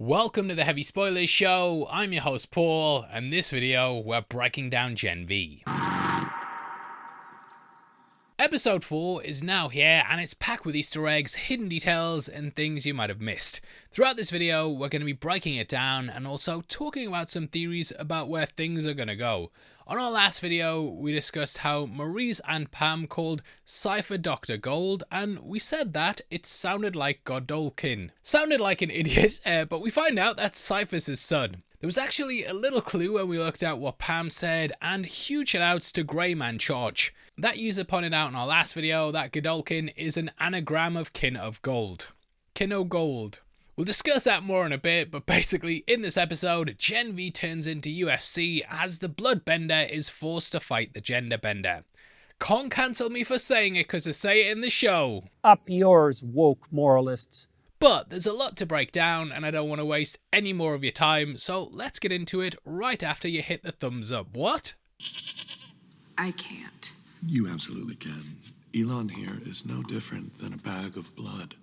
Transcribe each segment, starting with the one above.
Welcome to the Heavy Spoilers Show. I'm your host Paul, and this video we're breaking down Gen V. Episode 4 is now here and it's packed with Easter eggs, hidden details and things you might have missed. Throughout this video we're going to be breaking it down and also talking about some theories about where things are going to go. On our last video we discussed how Maries Aunt Pam called Cipher Dr Gold, and we said that it sounded like Godolkin. Sounded like an idiot, but we find out that's Ciphers' his son. There was actually a little clue when we looked at what Pam said, and huge shoutouts to graymancharge. That user pointed out in our last video that Godolkin is an anagram of kin of gold. Kin o' gold. We'll discuss that more in a bit, but basically in this episode, Gen V turns into UFC as the bloodbender is forced to fight the gender bender. Can't cancel me for saying it because I say it in the show. Up yours, woke moralists. But there's a lot to break down and I don't want to waste any more of your time, so let's get into it right after you hit the thumbs up. What? I can't. You absolutely can. Elon here is no different than a bag of blood.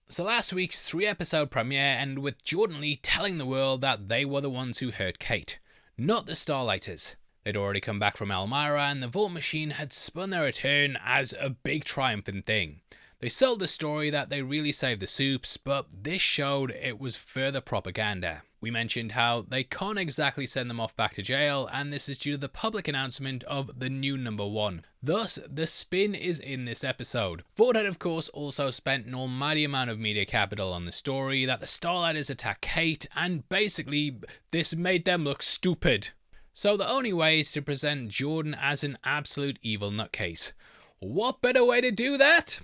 So last week's 3-episode premiere ended with Jordan Lee telling the world that they were the ones who hurt Kate, not the Starlighters. They'd already come back from Elmira and the Vault Machine had spun their return as a big triumphant thing. They sold the story that they really saved the soups, but this showed it was further propaganda. We mentioned how they can't exactly send them off back to jail, and this is due to the public announcement of the new number 1. Thus, the spin is in this episode. Vault had of course also spent an almighty amount of media capital on the story that the Starlighters attack Kate, and basically this made them look stupid. So the only way is to present Jordan as an absolute evil nutcase. What better way to do that?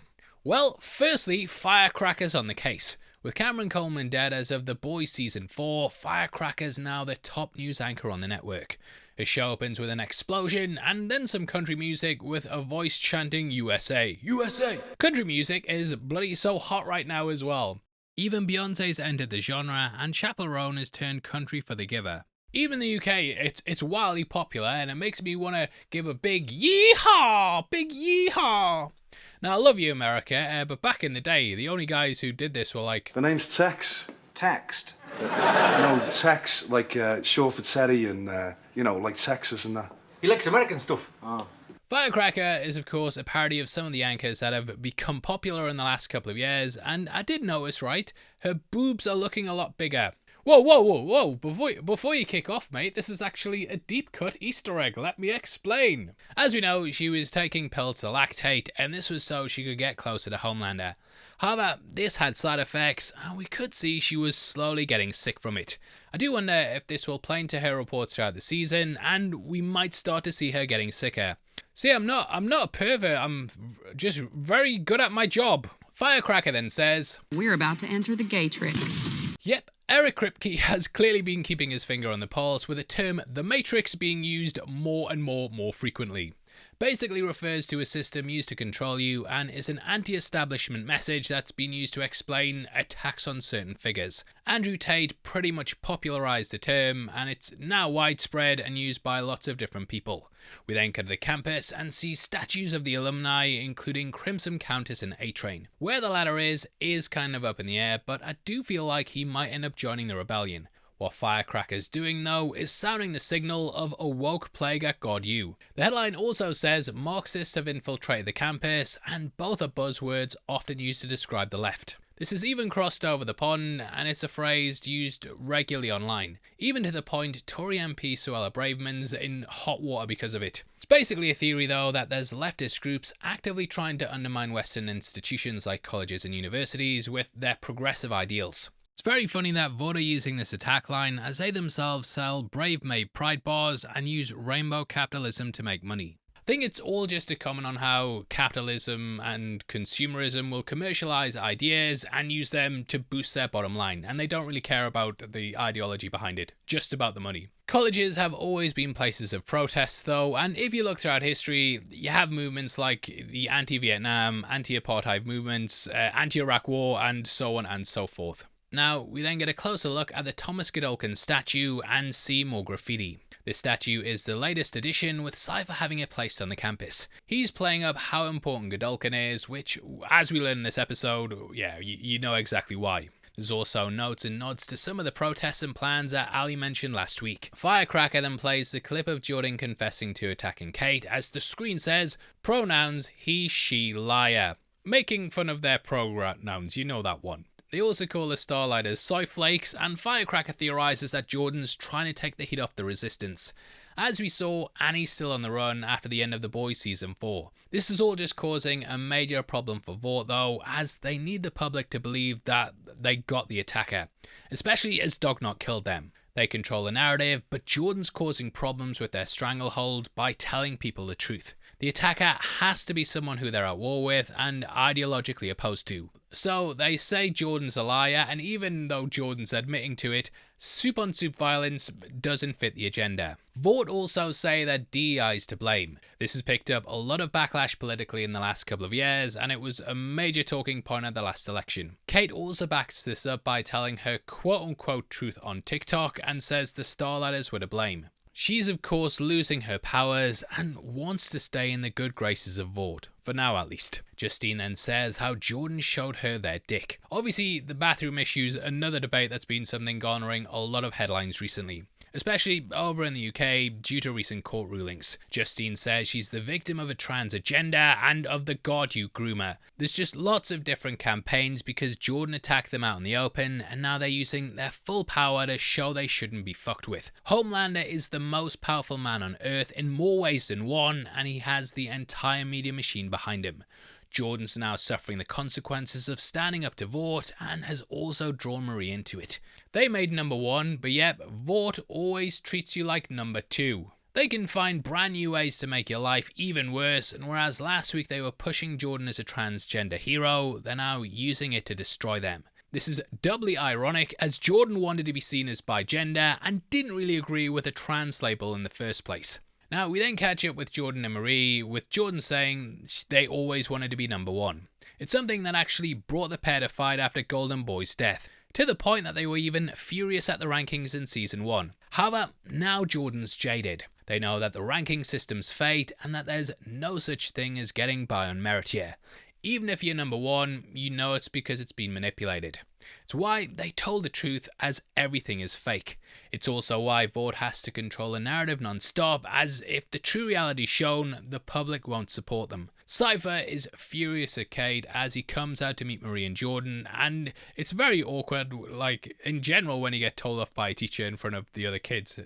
Well, firstly, firecrackers on the case. With Cameron Coleman dead as of The Boys Season 4, Firecracker's now the top news anchor on the network. The show opens with an explosion and then some country music with a voice chanting USA, USA! Country music is bloody so hot right now as well. Even Beyonce's entered the genre and Chappell Roan has turned country for the giver. Even in the UK, it's wildly popular and it makes me want to give a big yeehaw! Big yeehaw! Now, I love you, America, but back in the day, the only guys who did this were like... The name's Tex. Text. No, Tex, like short for Teddy and, like Texas and that. He likes American stuff. Oh. Firecracker is, of course, a parody of some of the anchors that have become popular in the last couple of years, and I did notice, right, her boobs are looking a lot bigger. Whoa, before you kick off, mate, this is actually a deep cut Easter egg, let me explain. As we know, she was taking pills to lactate, and this was so she could get closer to Homelander. However, this had side effects, and we could see she was slowly getting sick from it. I do wonder if this will play into her reports throughout the season, and we might start to see her getting sicker. See, I'm not a pervert, I'm just very good at my job. Firecracker then says, "We're about to enter the Gaytrix." Yep. Eric Kripke has clearly been keeping his finger on the pulse with the term The Matrix being used more and more frequently. Basically refers to a system used to control you and is an anti-establishment message that's been used to explain attacks on certain figures. Andrew Tate pretty much popularised the term and it's now widespread and used by lots of different people. We then go to the campus and see statues of the alumni including Crimson Countess and A-Train. Where the latter is kind of up in the air, but I do feel like he might end up joining the rebellion. What Firecracker's doing though is sounding the signal of a woke plague at God U. The headline also says Marxists have infiltrated the campus, and both are buzzwords often used to describe the left. This is even crossed over the pond, and it's a phrase used regularly online, even to the point Tory MP Suella Braverman's in hot water because of it. It's basically a theory though that there's leftist groups actively trying to undermine Western institutions like colleges and universities with their progressive ideals. It's very funny that Vought are using this attack line as they themselves sell Brave Made Pride bars and use rainbow capitalism to make money. I think it's all just a comment on how capitalism and consumerism will commercialize ideas and use them to boost their bottom line, and they don't really care about the ideology behind it, just about the money. Colleges have always been places of protests though, and if you look throughout history, you have movements like the anti-Vietnam, anti-apartheid movements, anti-Iraq war, and so on and so forth. Now, we then get a closer look at the Thomas Godolkin statue and see more graffiti. This statue is the latest addition, with Cipher having it placed on the campus. He's playing up how important Godolkin is, which, as we learn in this episode, yeah, you know exactly why. There's also notes and nods to some of the protests and plans that Allie mentioned last week. Firecracker then plays the clip of Jordan confessing to attacking Kate as the screen says, pronouns he, she, liar. Making fun of their pronouns, you know that one. They also call the Starlighters soy flakes, and Firecracker theorizes that Jordan's trying to take the heat off the Resistance. As we saw, Annie's still on the run after the end of The Boys Season 4. This is all just causing a major problem for Vought though, as they need the public to believe that they got the attacker, especially as Dognot killed them. They control the narrative, but Jordan's causing problems with their stranglehold by telling people the truth. The attacker has to be someone who they're at war with and ideologically opposed to. So they say Jordan's a liar, and even though Jordan's admitting to it, soup on soup violence doesn't fit the agenda. Vought also say that DEI is to blame. This has picked up a lot of backlash politically in the last couple of years, and it was a major talking point at the last election. Kate also backs this up by telling her quote-unquote truth on TikTok and says the Starlighters were to blame. She's of course losing her powers and wants to stay in the good graces of Vought, for now at least. Justine then says how Jordan showed her their dick. Obviously, the bathroom issue's another debate that's been something garnering a lot of headlines recently, especially over in the UK due to recent court rulings. Justine says she's the victim of a trans agenda and of the God You groomer. There's just lots of different campaigns because Jordan attacked them out in the open, and now they're using their full power to show they shouldn't be fucked with. Homelander is the most powerful man on Earth in more ways than one, and he has the entire media machine behind him. Jordan's now suffering the consequences of standing up to Vought and has also drawn Marie into it. They made number 1, but yep, Vought always treats you like number 2. They can find brand new ways to make your life even worse, and whereas last week they were pushing Jordan as a transgender hero, they're now using it to destroy them. This is doubly ironic as Jordan wanted to be seen as bigender and didn't really agree with a trans label in the first place. Now, we then catch up with Jordan and Marie, with Jordan saying they always wanted to be number 1. It's something that actually brought the pair to fight after Golden Boy's death, to the point that they were even furious at the rankings in Season 1. However, now Jordan's jaded. They know that the ranking system's fate and that there's no such thing as getting by on merit here. Even if you're number 1, you know it's because it's been manipulated. It's why they told the truth, as everything is fake. It's also why Vought has to control the narrative non-stop, as if the true reality is shown, the public won't support them. Cipher is furious at Kate as he comes out to meet Marie and Jordan, and it's very awkward, like in general when you get told off by a teacher in front of the other kids,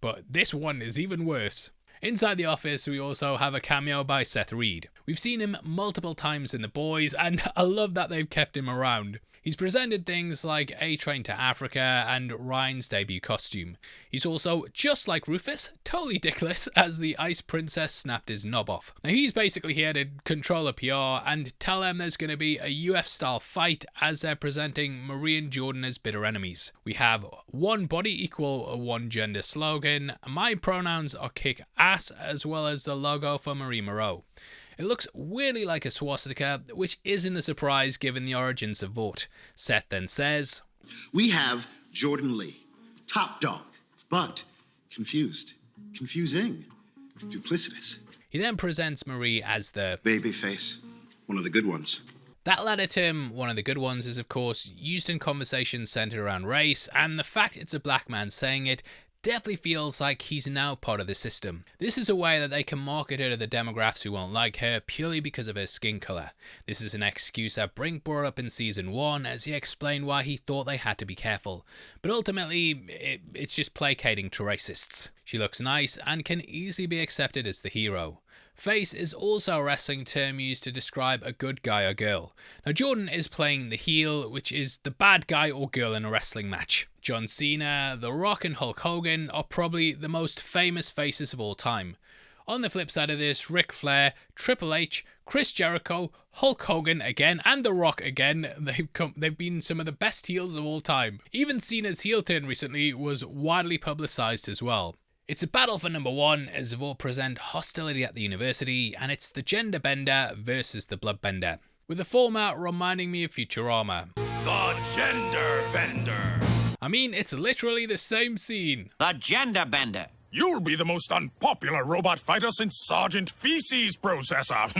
but this one is even worse. Inside the office, we also have a cameo by Seth Reed. We've seen him multiple times in The Boys, and I love that they've kept him around. He's presented things like A Train to Africa and Ryan's debut costume. He's also, just like Rufus, totally dickless as the Ice Princess snapped his knob off. Now he's basically here to control the PR and tell them there's going to be a UF style fight as they're presenting Marie and Jordan as bitter enemies. We have one body equal one gender slogan, my pronouns are kick ass, as well as the logo for Marie Moreau. It looks weirdly like a swastika, which isn't a surprise given the origins of Vought. Seth then says, "We have Jordan Lee, top dog, but confusing, duplicitous. He then presents Marie as the babyface, one of the good ones." That latter term, one of the good ones, is of course used in conversations centered around race, and the fact it's a black man saying it definitely feels like he's now part of the system. This is a way that they can market her to the demographics who won't like her purely because of her skin colour. This is an excuse that Brink brought up in Season 1 as he explained why he thought they had to be careful. But ultimately, it's just placating to racists. She looks nice and can easily be accepted as the hero. Face is also a wrestling term used to describe a good guy or girl. Now Jordan is playing the heel, which is the bad guy or girl in a wrestling match. John Cena, The Rock and Hulk Hogan are probably the most famous faces of all time. On the flip side of this, Ric Flair, Triple H, Chris Jericho, Hulk Hogan again, and The Rock again, they've been some of the best heels of all time. Even Cena's heel turn recently was widely publicised as well. It's a battle for number 1 as Vought present hostility at the university, and it's the gender bender versus the blood bender, with the former reminding me of Futurama. The gender bender. I mean, it's literally the same scene. The gender bender. You'll be the most unpopular robot fighter since Sergeant Feces Processor.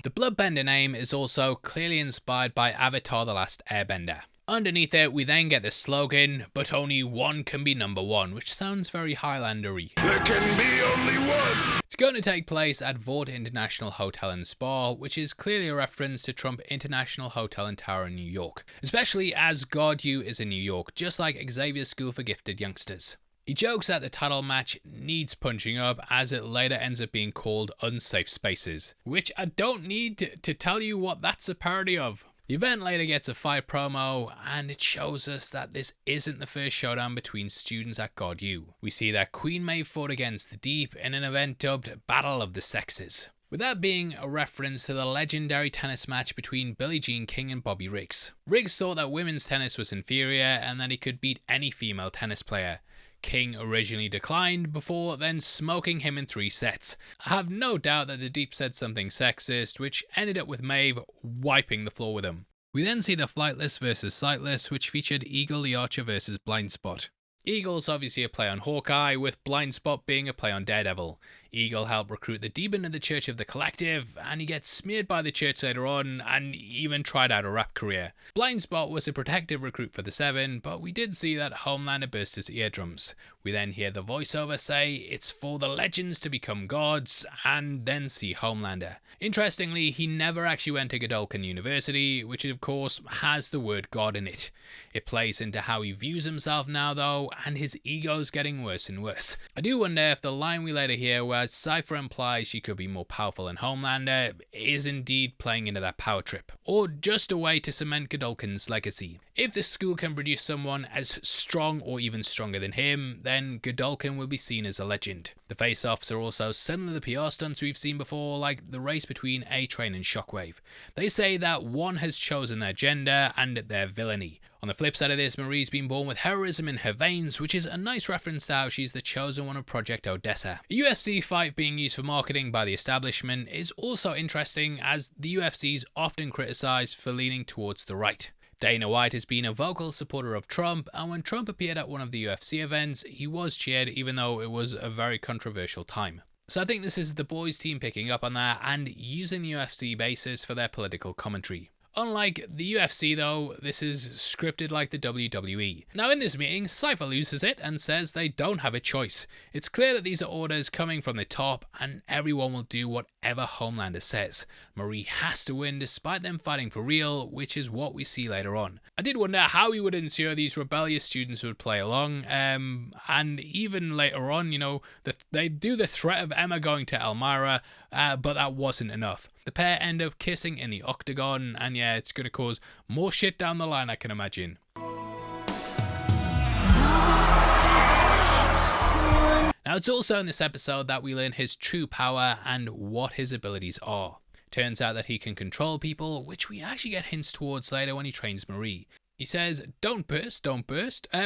The bloodbender name is also clearly inspired by Avatar: The Last Airbender. Underneath it, we then get the slogan, "But only one can be number one," which sounds very Highlandery. There can be only one. It's going to take place at Vought International Hotel and Spa, which is clearly a reference to Trump International Hotel and Tower in New York, especially as God U is in New York, just like Xavier's School for Gifted Youngsters. He jokes that the title match needs punching up, as it later ends up being called Unsafe Spaces, which I don't need to tell you what that's a parody of. The event later gets a fight promo, and it shows us that this isn't the first showdown between students at God U. We see that Queen Maeve fought against the Deep in an event dubbed Battle of the Sexes, with that being a reference to the legendary tennis match between Billie Jean King and Bobby Riggs. Riggs thought that women's tennis was inferior and that he could beat any female tennis player. King originally declined before then smoking him in 3 sets. I have no doubt that the Deep said something sexist, which ended up with Maeve wiping the floor with him. We then see the Flightless versus Sightless, which featured Eagle the Archer versus Blindspot. Eagle's obviously a play on Hawkeye, with Blindspot being a play on Daredevil. Eagle helped recruit the demon of the Church of the Collective, and he gets smeared by the church later on, and even tried out a rap career. Blindspot was a protective recruit for the Seven, but we did see that Homelander burst his eardrums. We then hear the voiceover say, "It's for the legends to become gods," and then see Homelander. Interestingly, he never actually went to Godolkin University, which of course has the word God in it. It plays into how he views himself now though, and his ego's getting worse and worse. I do wonder if the line we later hear where Cipher implies she could be more powerful than Homelander is indeed playing into that power trip, or just a way to cement Godolkin's legacy. If the school can produce someone as strong or even stronger than him, then Godolkin will be seen as a legend. The face-offs are also similar to the PR stunts we've seen before, like the race between A-Train and Shockwave. They say that one has chosen their gender and their villainy. On the flip side of this, Marie's been born with heroism in her veins, which is a nice reference to how she's the chosen one of Project Odessa. A UFC fight being used for marketing by the establishment is also interesting, as the UFC is often criticised for leaning towards the right. Dana White has been a vocal supporter of Trump, and when Trump appeared at one of the UFC events, he was cheered even though it was a very controversial time. So I think this is the boys team picking up on that and using the UFC basis for their political commentary. Unlike the UFC though, this is scripted like the WWE. Now in this meeting, Cipher loses it and says they don't have a choice. It's clear that these are orders coming from the top and everyone will do whatever Homelander says. Marie has to win despite them fighting for real, which is what we see later on. I did wonder how he would ensure these rebellious students would play along, and even later on, you know, they do the threat of Emma going to Elmira, but that wasn't enough. The pair end up kissing in the octagon, and yeah, it's going to cause more shit down the line, I can imagine. Now, it's also in this episode that we learn his true power and what his abilities are. Turns out that he can control people, which we actually get hints towards later when he trains Marie. He says, don't burst,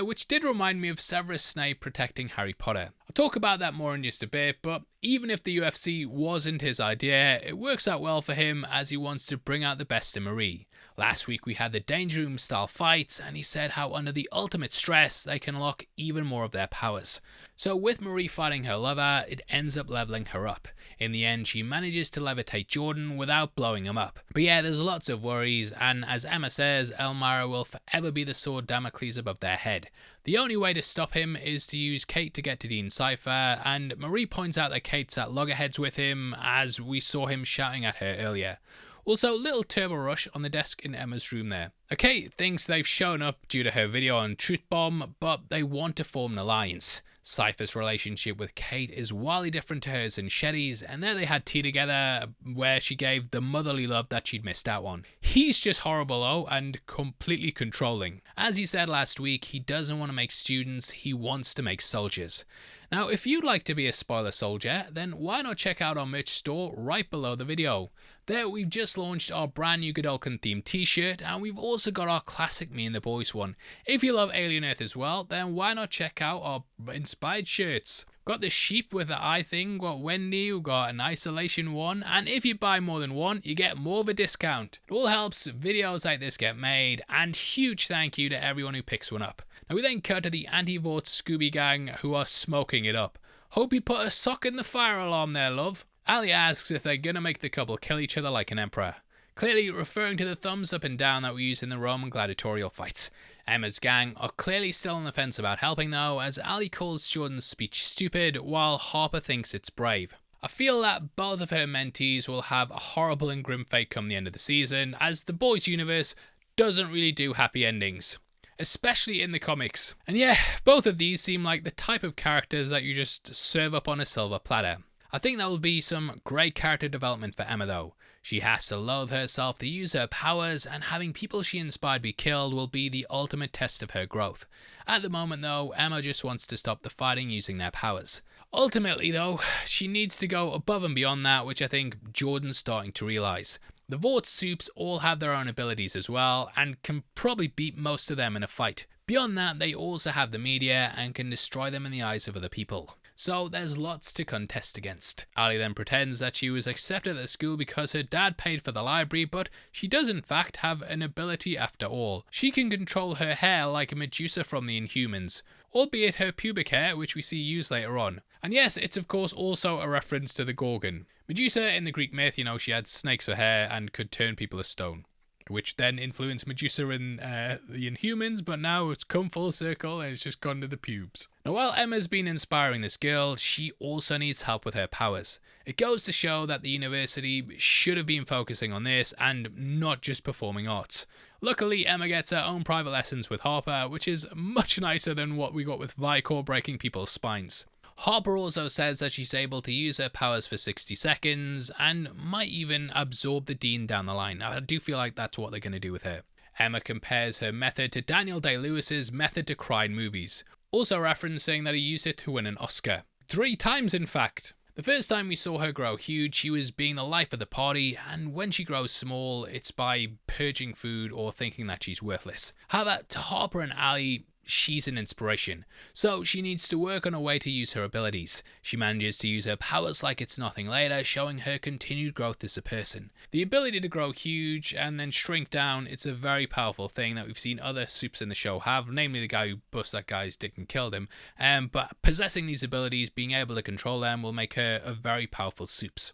which did remind me of Severus Snape protecting Harry Potter. I'll talk about that more in just a bit, but even if the UFC wasn't his idea, it works out well for him as he wants to bring out the best in Marie. Last week we had the Danger Room style fights, and he said how under the ultimate stress they can unlock even more of their powers. So with Marie fighting her lover, it ends up leveling her up. In the end, she manages to levitate Jordan without blowing him up. But yeah, there's lots of worries, and as Emma says, Elmira will forever be the sword Damocles above their head. The only way to stop him is to use Kate to get to Dean Cipher, and Marie points out that Kate's at loggerheads with him, as we saw him shouting at her earlier. Also, little turbo rush on the desk in Emma's room there. Kate thinks they've shown up due to her video on Truth Bomb, but they want to form an alliance. Cipher's relationship with Kate is wildly different to hers and Shetty's, and there they had tea together where she gave the motherly love that she'd missed out on. He's just horrible though, and completely controlling. As he said last week, he doesn't want to make students, he wants to make soldiers. Now, if you'd like to be a spoiler soldier, then why not check out our merch store right below the video. There we've just launched our brand new Godolkin themed t-shirt, and we've also got our classic Me and the Boys one. If you love Alien Earth as well, then why not check out our inspired shirts. Got the sheep with the eye thing, got Wendy, we've got an isolation one, and if you buy more than one, you get more of a discount. It all helps videos like this get made, and huge thank you to everyone who picks one up. Now we then cut to the anti-Vought Scooby gang who are smoking it up. Hope you put a sock in the fire alarm there, love. Allie asks if they're gonna make the couple kill each other like an emperor. clearly referring to the thumbs up and down that we use in the Roman gladiatorial fights. Emma's gang are clearly still on the fence about helping though, as Allie calls Jordan's speech stupid while Harper thinks it's brave. I feel that both of her mentees will have a horrible and grim fate come the end of the season, as the boys' universe doesn't really do happy endings, especially in the comics. And yeah, both of these seem like the type of characters that you just serve up on a silver platter. I think that will be some great character development for Emma though. She has to loathe herself to use her powers, and having people she inspired be killed will be the ultimate test of her growth. At the moment though, Emma just wants to stop the fighting using their powers. Ultimately though, she needs to go above and beyond that, which I think Jordan's starting to realise. The Vought Supes all have their own abilities as well, and can probably beat most of them in a fight. Beyond that, they also have the media and can destroy them in the eyes of other people. So there's lots to contest against. Allie then pretends that she was accepted at the school because her dad paid for the library, but she does in fact have an ability after all. She can control her hair like a Medusa from the Inhumans, albeit her pubic hair, which we see used later on. And yes, it's of course also a reference to the Gorgon. Medusa in the Greek myth, she had snakes for hair and could turn people to stone, which then influenced Medusa in the Inhumans, but now it's come full circle and it's just gone to the pubes. Now while Emma's been inspiring this girl, she also needs help with her powers. It goes to show that the university should have been focusing on this and not just performing arts. Luckily, Emma gets her own private lessons with Harper, which is much nicer than what we got with Vicor breaking people's spines. Harper also says that she's able to use her powers for 60 seconds and might even absorb the Dean down the line. Now, I do feel like that's what they're going to do with her. Emma compares her method to Daniel Day-Lewis's method to cry in movies, also referencing that he used it to win an Oscar. 3 times, in fact. The first time we saw her grow huge, she was being the life of the party, and when she grows small, it's by purging food or thinking that she's worthless. However, to Harper and Allie, she's an inspiration, so she needs to work on a way to use her abilities. She manages to use her powers like it's nothing later, showing her continued growth as a person. The ability to grow huge and then shrink down, it's a very powerful thing that we've seen other supes in the show have, namely the guy who bust that guy's dick and killed him. But possessing these abilities, being able to control them, will make her a very powerful supes.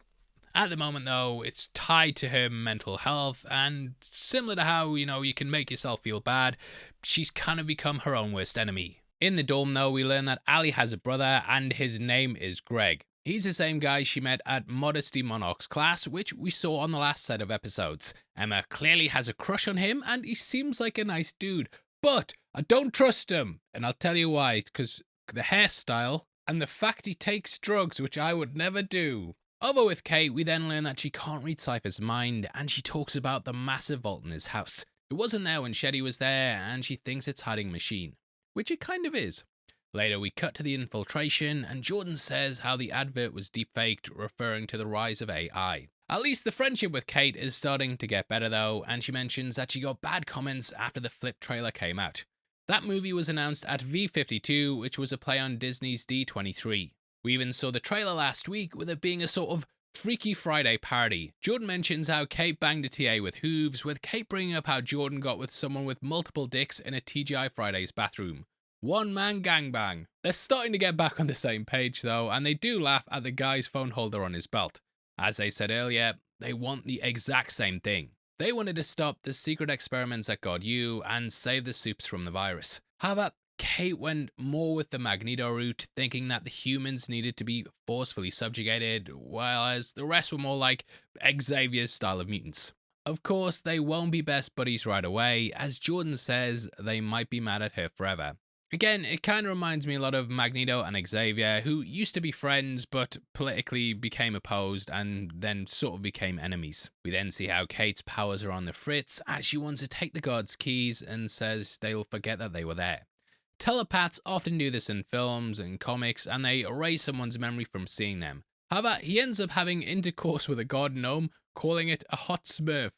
At the moment though, it's tied to her mental health, and similar to how, you can make yourself feel bad, she's kind of become her own worst enemy. In the dorm though, we learn that Allie has a brother, and his name is Greg. He's the same guy she met at Modesty Monarch's class, which we saw on the last set of episodes. Emma clearly has a crush on him, and he seems like a nice dude, but I don't trust him, and I'll tell you why, because the hairstyle and the fact he takes drugs, which I would never do. Over with Kate, we then learn that she can't read Cipher's mind, and she talks about the massive vault in his house. It wasn't there when Shetty was there, and she thinks it's hiding a machine, which it kind of is. Later we cut to the infiltration, and Jordan says how the advert was deepfaked, referring to the rise of AI. At least the friendship with Kate is starting to get better though, and she mentions that she got bad comments after the Flip trailer came out. That movie was announced at V52, which was a play on Disney's D23. We even saw the trailer last week with it being a sort of Freaky Friday parody. Jordan mentions how Kate banged a TA with hooves, with Kate bringing up how Jordan got with someone with multiple dicks in a TGI Fridays bathroom. One man gangbang. They're starting to get back on the same page though, and they do laugh at the guy's phone holder on his belt. As they said earlier, they want the exact same thing. They wanted to stop the secret experiments that got you and save the supes from the virus. However, Kate went more with the Magneto route, thinking that the humans needed to be forcefully subjugated, whereas the rest were more like Xavier's style of mutants. Of course, they won't be best buddies right away, as Jordan says they might be mad at her forever. Again, it kind of reminds me a lot of Magneto and Xavier, who used to be friends but politically became opposed and then sort of became enemies. We then see how Kate's powers are on the fritz as she wants to take the God's keys and says they'll forget that they were there. Telepaths often do this in films and comics, and they erase someone's memory from seeing them. However, he ends up having intercourse with a god gnome, calling it a hot smurf.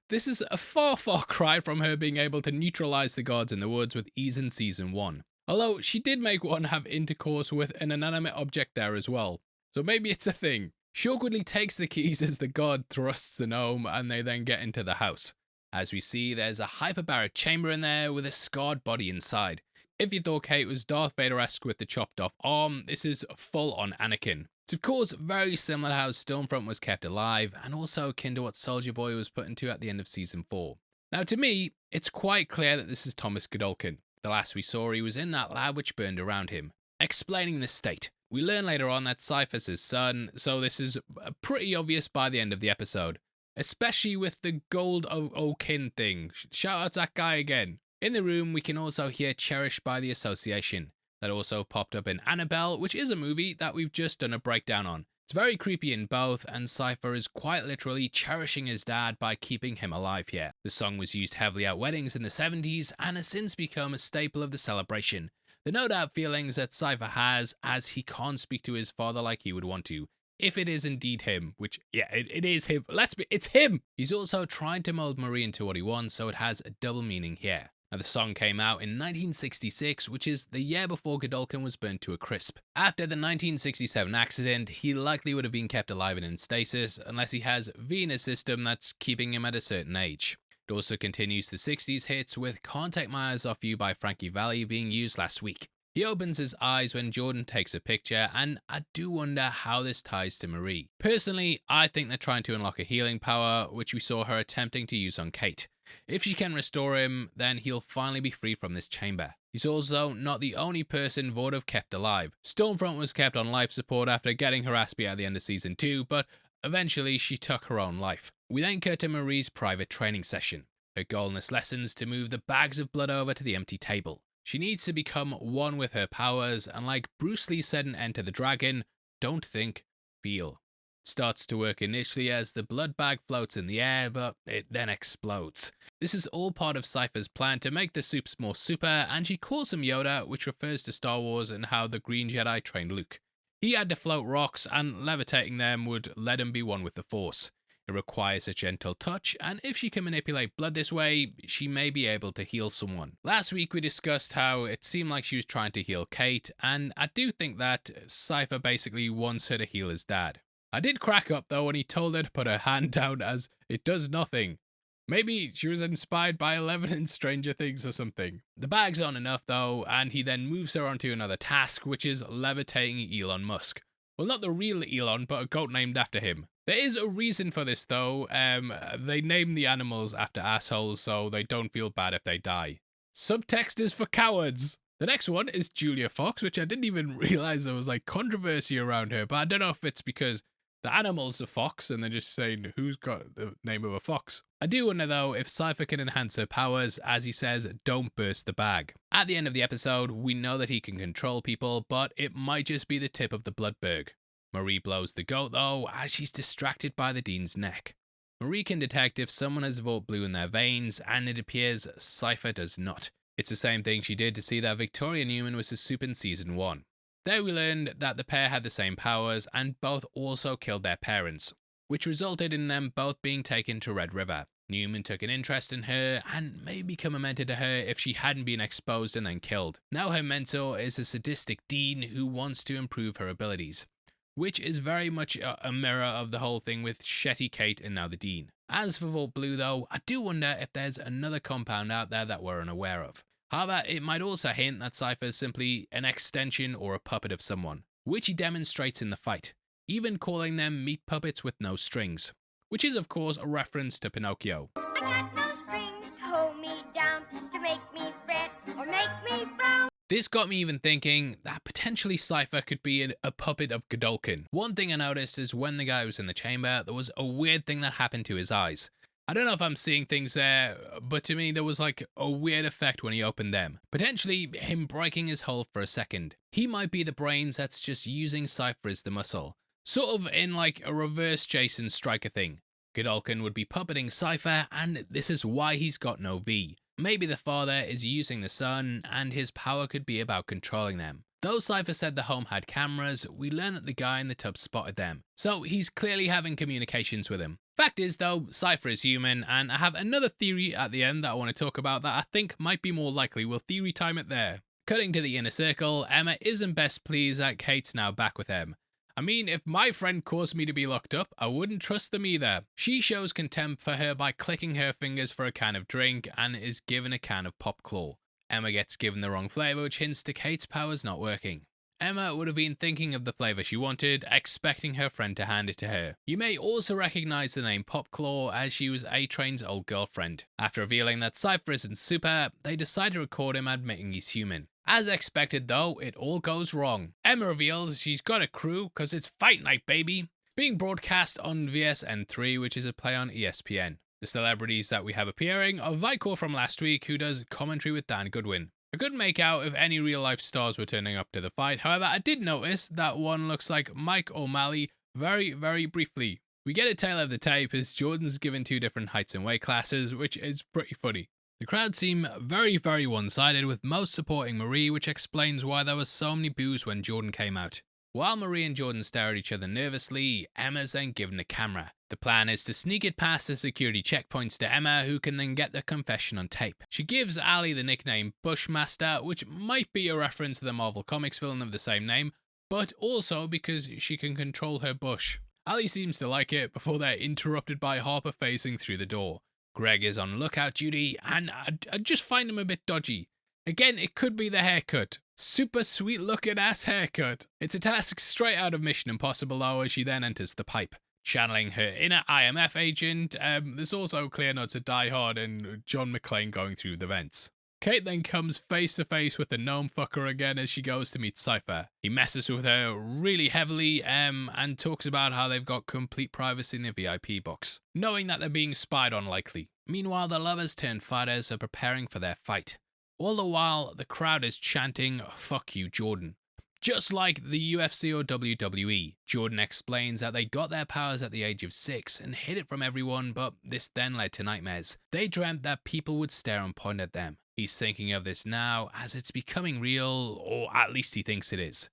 This is a far cry from her being able to neutralize the gods in the woods with ease in season 1. Although she did make one have intercourse with an inanimate object there as well. So maybe it's a thing. She awkwardly takes the keys as the god thrusts the gnome, and they then get into the house. As we see, there's a hyperbaric chamber in there with a scarred body inside. If you thought Kate was Darth Vader-esque with the chopped off arm, this is full on Anakin. It's of course very similar to how Stormfront was kept alive, and also akin to what Soldier Boy was put into at the end of Season 4. Now to me, it's quite clear that this is Thomas Godolkin. The last we saw he was in that lab which burned around him. Explaining the state. We learn later on that Ciphers his son, so this is pretty obvious by the end of the episode. Especially with the Godolkin thing. Shout out that guy again. In the room, we can also hear Cherished by the Association. That also popped up in Annabelle, which is a movie that we've just done a breakdown on. It's very creepy in both, and Cipher is quite literally cherishing his dad by keeping him alive here. The song was used heavily at weddings in the 70s, and has since become a staple of the celebration. The no doubt feelings that Cipher has, as he can't speak to his father like he would want to. If it is indeed him, which, yeah, it is him. It's him! He's also trying to mold Marie into what he wants, so it has a double meaning here. Now, the song came out in 1966, which is the year before Godolkin was burnt to a crisp. After the 1967 accident, he likely would have been kept alive and in stasis, unless he has V in his system that's keeping him at a certain age. It also continues the 60s hits with Can't Take My Eyes Off You by Frankie Valli being used last week. He opens his eyes when Jordan takes a picture, and I do wonder how this ties to Marie. Personally, I think they're trying to unlock a healing power, which we saw her attempting to use on Kate. If she can restore him, then he'll finally be free from this chamber. He's also not the only person Vought have kept alive. Stormfront was kept on life support after getting her ass beat at the end of Season 2, but eventually she took her own life. We then cut to Marie's private training session. Her goal in this lesson is to move the bags of blood over to the empty table. She needs to become one with her powers, and like Bruce Lee said in Enter the Dragon, don't think, feel. It starts to work initially as the blood bag floats in the air, but it then explodes. This is all part of Cipher's plan to make the soups more super, and she calls him Yoda, which refers to Star Wars and how the Green Jedi trained Luke. He had to float rocks, and levitating them would let him be one with the Force. It requires a gentle touch, and if she can manipulate blood this way, she may be able to heal someone. Last week we discussed how it seemed like she was trying to heal Kate, and I do think that Cipher basically wants her to heal his dad. I did crack up though when he told her to put her hand down, as it does nothing. Maybe she was inspired by Eleven in Stranger Things or something. The bags aren't enough though, and he then moves her onto another task, which is levitating Elon Musk. Well, not the real Elon, but a goat named after him. There is a reason for this though. They name the animals after assholes so they don't feel bad if they die. Subtext is for cowards. The next one is Julia Fox, which I didn't even realize there was like controversy around her, but I don't know if it's because the animal's a fox and they're just saying who's got the name of a fox. I do wonder though if Cipher can enhance her powers, as he says, don't burst the bag. At the end of the episode, we know that he can control people, but it might just be the tip of the Bloodberg. Marie blows the goat though, as she's distracted by the Dean's neck. Marie can detect if someone has Vought blue in their veins, and it appears Cipher does not. It's the same thing she did to see that Victoria Newman was a soup in Season 1. There we learned that the pair had the same powers, and both also killed their parents, which resulted in them both being taken to Red River. Newman took an interest in her, and may become a mentor to her if she hadn't been exposed and then killed. Now her mentor is a sadistic Dean who wants to improve her abilities, which is very much a mirror of the whole thing with Shetty, Kate, and now the Dean. As for Vought Blue though, I do wonder if there's another compound out there that we're unaware of. However, it might also hint that Cipher is simply an extension or a puppet of someone, which he demonstrates in the fight, even calling them meat puppets with no strings, which is of course a reference to Pinocchio. I got no strings to hold me down, to make me fret or make me frown. This got me even thinking that potentially Cipher could be a puppet of Godolkin. One thing I noticed is when the guy was in the chamber, there was a weird thing that happened to his eyes. I don't know if I'm seeing things there, but to me there was like a weird effect when he opened them. Potentially him breaking his hull for a second. He might be the brains that's just using Cipher as the muscle. Sort of in like a reverse Jason Stryker thing. Godolkin would be puppeting Cipher, and this is why he's got no V. Maybe the father is using the son, and his power could be about controlling them. Though Cipher said the home had cameras, we learn that the guy in the tub spotted them. So he's clearly having communications with him. Fact is though, Cipher is human, and I have another theory at the end that I want to talk about that I think might be more likely. We'll theory time it there. Cutting to the inner circle, Emma isn't best pleased that Kate's now back with him. I mean, if my friend caused me to be locked up, I wouldn't trust them either. She shows contempt for her by clicking her fingers for a can of drink and is given a can of Pop Claw. Emma gets given the wrong flavour, which hints to Kate's powers not working. Emma would have been thinking of the flavour she wanted, expecting her friend to hand it to her. You may also recognise the name Popclaw, as she was A-Train's old girlfriend. After revealing that Cipher isn't super, they decide to record him admitting he's human. As expected though, it all goes wrong. Emma reveals she's got a crew cause it's fight night, baby, being broadcast on VSN3, which is a play on ESPN. The celebrities that we have appearing are Vicor from last week, who does commentary with Dan Goodwin. I couldn't make out if any real life stars were turning up to the fight, however I did notice that one looks like Mike O'Malley very briefly. We get a tale of the tape as Jordan's given 2 different heights and weight classes, which is pretty funny. The crowd seem very one-sided, with most supporting Marie, which explains why there was so many boos when Jordan came out. While Marie and Jordan stare at each other nervously, Emma's then given a camera. The plan is to sneak it past the security checkpoints to Emma, who can then get the confession on tape. She gives Allie the nickname Bushmaster, which might be a reference to the Marvel Comics villain of the same name, but also because she can control her bush. Allie seems to like it before they're interrupted by Harper phasing through the door. Greg is on lookout duty, and I just find him a bit dodgy. Again, it could be the haircut. Super sweet looking ass haircut. It's a task straight out of Mission Impossible though, as she then enters the pipe. Channeling her inner IMF agent, there's also clear notes of Die Hard and John McClane going through the vents. Kate then comes face to face with the gnome fucker again as she goes to meet Cipher. He messes with her really heavily and talks about how they've got complete privacy in the VIP box, knowing that they're being spied on likely. Meanwhile, the lovers turned fighters are preparing for their fight. All the while, the crowd is chanting, "Fuck you, Jordan." Just like the UFC or WWE, Jordan explains that they got their powers at the age of 6 and hid it from everyone, but this then led to nightmares. They dreamt that people would stare and point at them. He's thinking of this now as it's becoming real, or at least he thinks it is.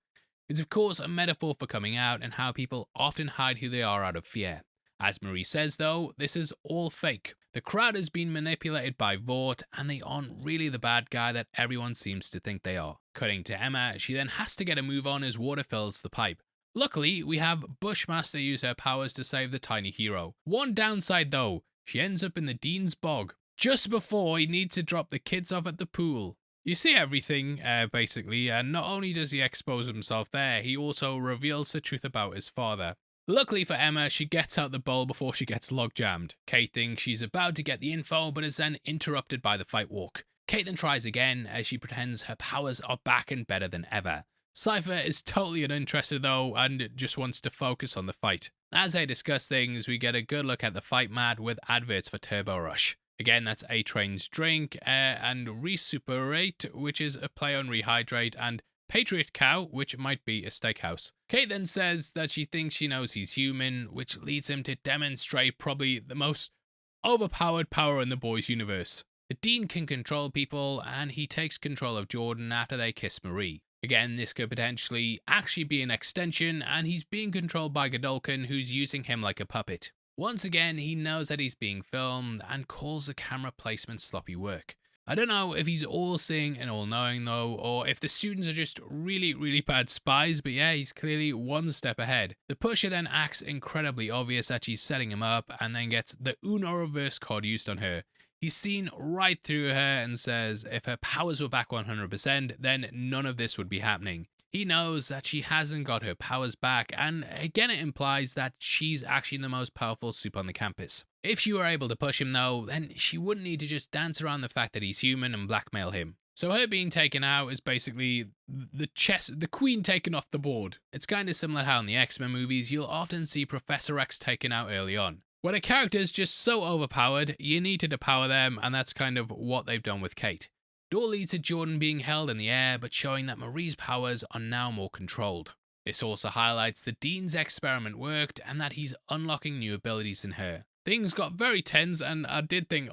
It's of course a metaphor for coming out and how people often hide who they are out of fear. As Marie says though, this is all fake. The crowd has been manipulated by Vought and they aren't really the bad guy that everyone seems to think they are. Cutting to Emma, she then has to get a move on as water fills the pipe. Luckily, we have Bushmaster use her powers to save the tiny hero. One downside though, she ends up in the Dean's Bog, just before he needs to drop the kids off at the pool. You see everything, basically, and not only does he expose himself there, he also reveals the truth about his father. Luckily for Emma, she gets out the bowl before she gets log-jammed. Kate thinks she's about to get the info, but is then interrupted by the fight walk. Kate then tries again, as she pretends her powers are back and better than ever. Cipher is totally uninterested though, and just wants to focus on the fight. As they discuss things, we get a good look at the fight mat with adverts for Turbo Rush. Again, that's A-Train's drink, and Resuperate, which is a play on Rehydrate, and Patriot Cow, which might be a steakhouse. Kate then says that she thinks she knows he's human, which leads him to demonstrate probably the most overpowered power in the boys' universe. The Dean can control people, and he takes control of Jordan after they kiss Marie. Again, this could potentially actually be an extension, and he's being controlled by Godolkin, who's using him like a puppet. Once again, he knows that he's being filmed, and calls the camera placement sloppy work. I don't know if he's all-seeing and all-knowing though, or if the students are just really bad spies, but yeah, he's clearly one step ahead. The pusher then acts incredibly obvious that she's setting him up, and then gets the Uno reverse card used on her. He's seen right through her and says if her powers were back 100%, then none of this would be happening. He knows that she hasn't got her powers back, and again it implies that she's actually the most powerful supe on the campus. If she were able to push him though, then she wouldn't need to just dance around the fact that he's human and blackmail him. So her being taken out is basically the queen taken off the board. It's kind of similar how in the X-Men movies you'll often see Professor X taken out early on. When a character is just so overpowered, you need to depower them, and that's kind of what they've done with Kate. It all leads to Jordan being held in the air, but showing that Marie's powers are now more controlled. This also highlights the Dean's experiment worked, and that he's unlocking new abilities in her. Things got very tense, and I did think,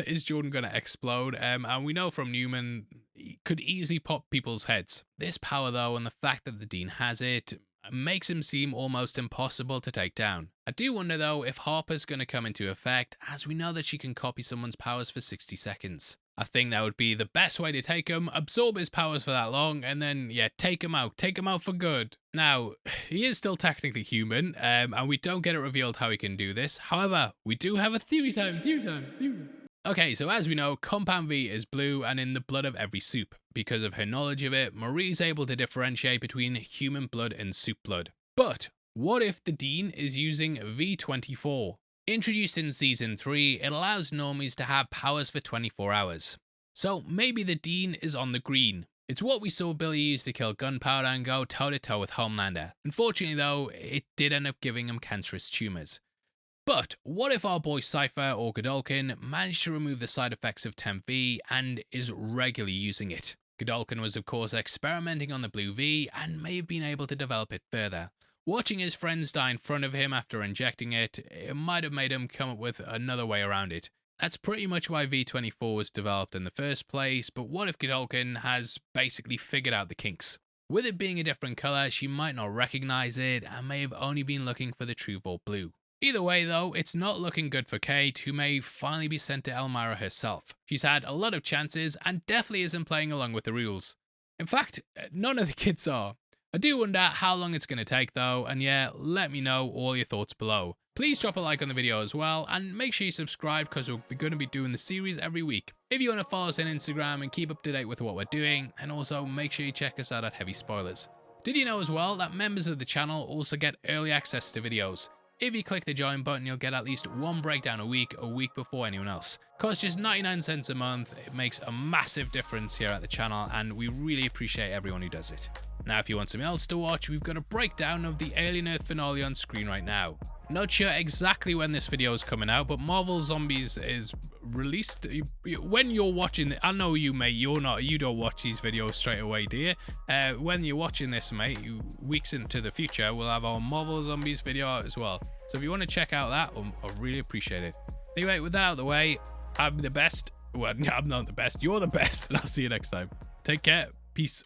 is Jordan going to explode? And we know from Newman, he could easily pop people's heads. This power though, and the fact that the Dean has it, makes him seem almost impossible to take down. I do wonder though if Harper's going to come into effect, as we know that she can copy someone's powers for 60 seconds. I think that would be the best way to take him, absorb his powers for that long, and then, yeah, take him out for good. Now, he is still technically human, and we don't get it revealed how he can do this. However, we do have a theory time. Okay, so as we know, Compound V is blue and in the blood of every soup. Because of her knowledge of it, Marie's able to differentiate between human blood and soup blood. But what if the Dean is using V24? Introduced in Season 3, it allows normies to have powers for 24 hours. So maybe the Dean is on the green. It's what we saw Billy use to kill Gunpowder and go toe-to-toe with Homelander. Unfortunately though, it did end up giving him cancerous tumours. But what if our boy Cipher or Godolkin managed to remove the side effects of Temp V and is regularly using it? Godolkin was of course experimenting on the blue V and may have been able to develop it further. Watching his friends die in front of him after injecting it, it might have made him come up with another way around it. That's pretty much why V24 was developed in the first place, but what if Godolkin has basically figured out the kinks? With it being a different colour, she might not recognise it and may have only been looking for the true Vault Blue. Either way though, it's not looking good for Kate, who may finally be sent to Elmira herself. She's had a lot of chances and definitely isn't playing along with the rules. In fact, none of the kids are. I do wonder how long it's going to take though, and yeah, let me know all your thoughts below. Please drop a like on the video as well, and make sure you subscribe because we're going to be doing the series every week. If you want to follow us on Instagram and keep up to date with what we're doing, and also make sure you check us out at Heavy Spoilers. Did you know as well that members of the channel also get early access to videos? If you click the join button, you'll get at least one breakdown a week before anyone else. Costs just 99 cents a month. It makes a massive difference here at the channel, and we really appreciate everyone who does it. Now, if you want something else to watch, we've got a breakdown of the Alien Earth finale on screen right now. Not sure exactly when this video is coming out, but Marvel Zombies is released when you're watching it. I know you, mate, you don't watch these videos straight away, do you? When you're watching this, mate, weeks into the future, we'll have our Marvel Zombies video out as well. So if you want to check out that, I'd really appreciate it. Anyway, with that out of the way, I'm the best. Well, I'm not the best. You're the best, and I'll see you next time. Take care. Peace.